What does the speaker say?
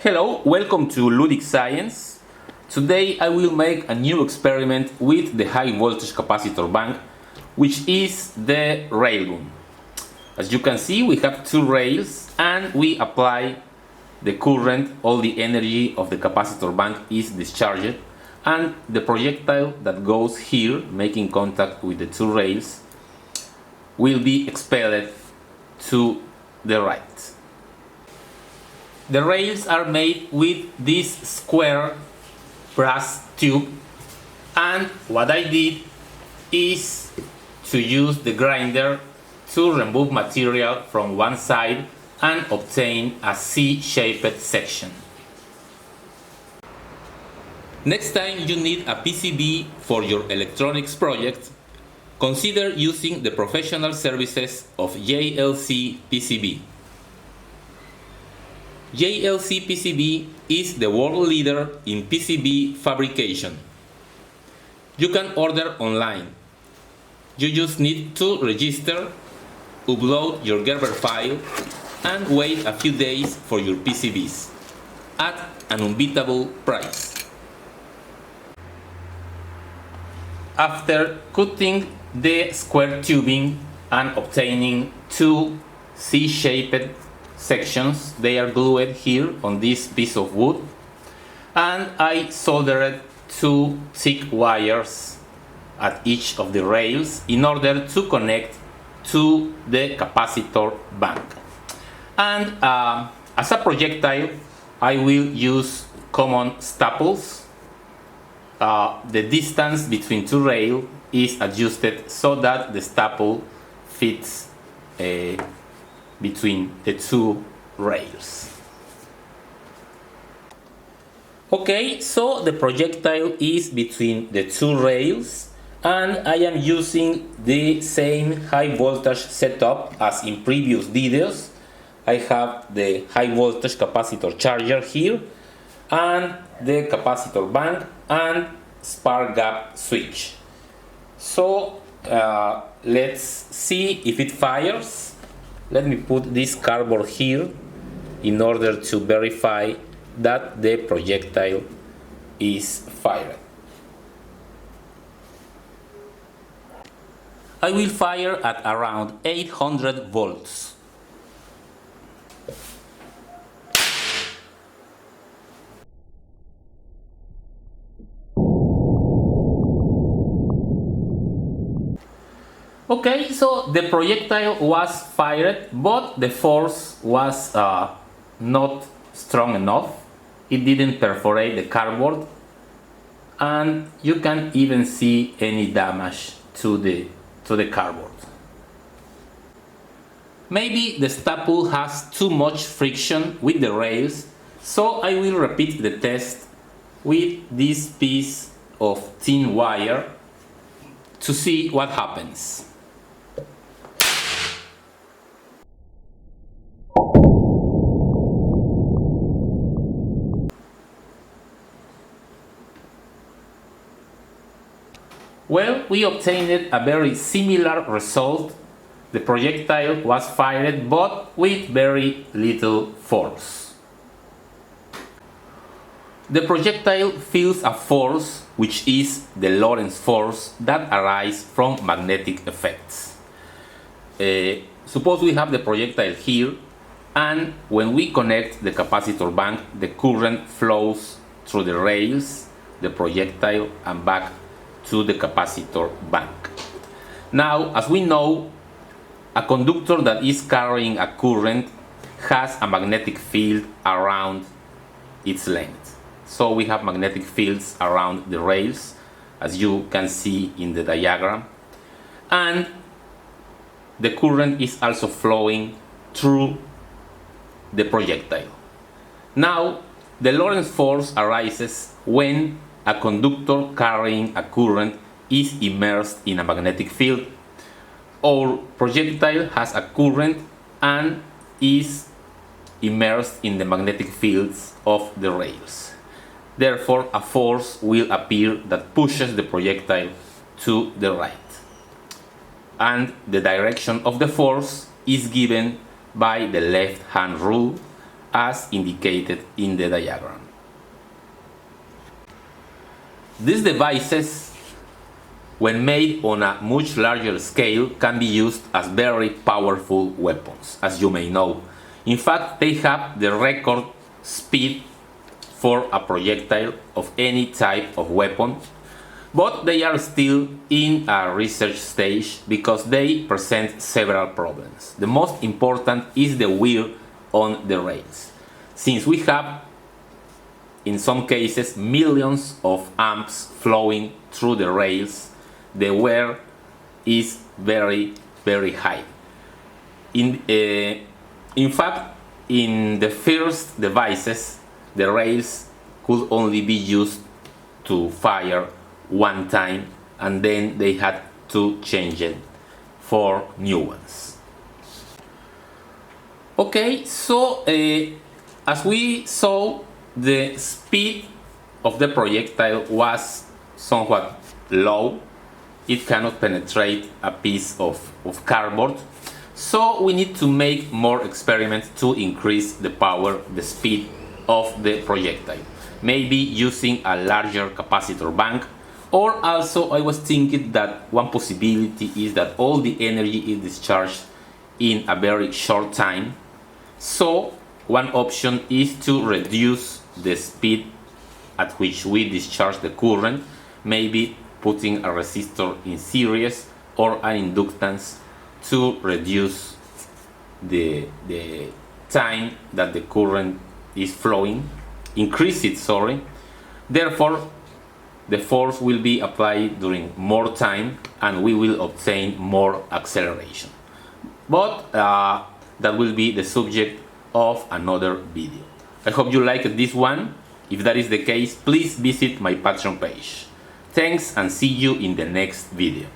Hello, welcome to Ludic Science. Today I will make a new experiment with the high voltage capacitor bank, which is the Railgun. As you can see, we have two rails and we apply the current. All the energy of the capacitor bank is discharged, and the projectile that goes here, making contact with the two rails, will be expelled to the right. The rails are made with this square brass tube, and what I did is to use the grinder to remove material from one side and obtain a C-shaped section. Next time you need a PCB for your electronics project, consider using the professional services of JLC PCB. JLC PCB is the world leader in PCB fabrication. You can order online. You just need to register, upload your Gerber file, and wait a few days for your PCBs at an unbeatable price. After cutting the square tubing and obtaining two C-shaped sections, they are glued here on this piece of wood, and I soldered two thick wires at each of the rails in order to connect to the capacitor bank. And as a projectile, I will use common staples. The distance between two rails is adjusted so that the staple fits between the two rails. Okay, so the projectile is between the two rails, and I am using the same high voltage setup as in previous videos. I have the high voltage capacitor charger here, and the capacitor bank and spark gap switch. So let's see if it fires. Let me put this cardboard here in order to verify that the projectile is fired. I will fire at around 800 volts. Okay, so the projectile was fired, but the force was not strong enough. It didn't perforate the cardboard, and you can even see any damage to the cardboard. Maybe the staple has too much friction with the rails, so I will repeat the test with this piece of thin wire to see what happens. Well, we obtained a very similar result. The projectile was fired, but with very little force. The projectile feels a force, which is the Lorentz force that arises from magnetic effects. Suppose we have the projectile here, and when we connect the capacitor bank, the current flows through the rails, the projectile, and back to the capacitor bank. Now, as we know, a conductor that is carrying a current has a magnetic field around its length. So we have magnetic fields around the rails, as you can see in the diagram, and the current is also flowing through the projectile. Now, the Lorentz force arises when a conductor carrying a current is immersed in a magnetic field. Our projectile has a current and is immersed in the magnetic fields of the rails. Therefore, a force will appear that pushes the projectile to the right. And the direction of the force is given by the left hand rule, as indicated in the diagram. These devices, when made on a much larger scale, can be used as very powerful weapons, as you may know. In fact, they have the record speed for a projectile of any type of weapon, but they are still in a research stage because they present several problems. The most important is the wear on the rails. Since we have, in some cases, millions of amps flowing through the rails, the wear is very, very high. In fact, in the first devices, the rails could only be used to fire one time, and then they had to change it for new ones. Okay, so as we saw, the speed of the projectile was somewhat low. It cannot penetrate a piece of cardboard. So we need to make more experiments to increase the power, the speed of the projectile. Maybe using a larger capacitor bank, or also I was thinking that one possibility is that all the energy is discharged in a very short time. So one option is to reduce the speed at which we discharge the current, maybe putting a resistor in series or an inductance to reduce the time that the current is flowing, increase it, sorry. Therefore, the force will be applied during more time and we will obtain more acceleration. But that will be the subject of another video. I hope you liked this one. If that is the case, please visit my Patreon page. Thanks and see you in the next video.